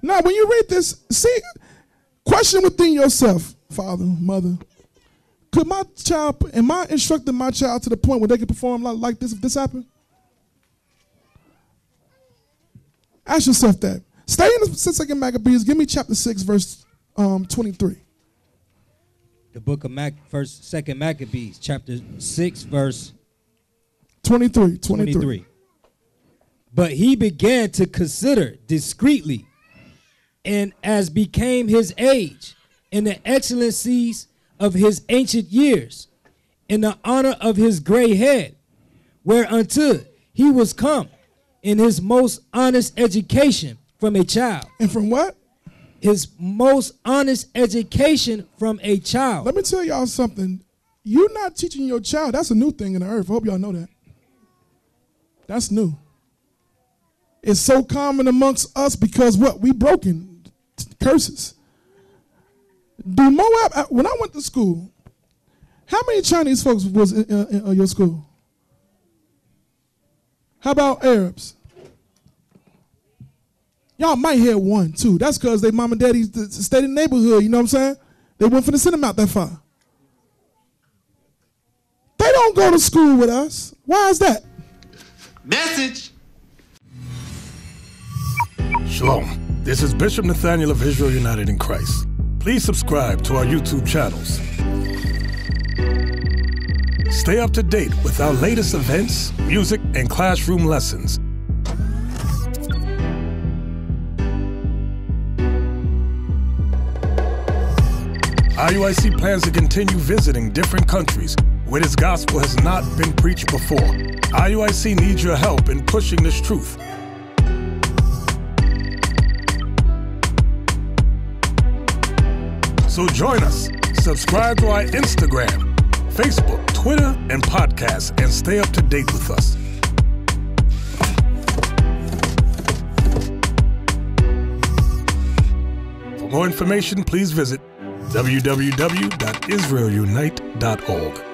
Now, when you read this, see, question within yourself, father, mother. Could my child, am I instructing my child to the point where they can perform like this if this happened? Ask yourself that. Stay in the 2nd Maccabees. Give me chapter 6, verse 23. The book of 2nd Maccabees, chapter 6, verse 23. But he began to consider discreetly, and as became his age, in the excellencies of his ancient years, in the honor of his gray head, whereunto he was come in his most honest education from a child. And from what? His most honest education from a child. Let me tell y'all something. You're not teaching your child. That's a new thing in the earth. I hope y'all know that. That's new. It's so common amongst us because what? We broken. Curses. Do Moab, when I went to school, how many Chinese folks was in your school? How about Arabs? Y'all might hear 1, 2. That's because they mom and daddy stayed in the neighborhood, you know what I'm saying? They weren't finna send them out that far. They don't go to school with us. Why is that? Message. Shalom. This is Bishop Nathaniel of Israel United in Christ. Please subscribe to our YouTube channels. Stay up to date with our latest events, music, and classroom lessons. IUIC plans to continue visiting different countries where this gospel has not been preached before. IUIC needs your help in pushing this truth. So join us. Subscribe to our Instagram, Facebook, Twitter, and podcast, and stay up to date with us. For more information, please visit www.israelunite.org.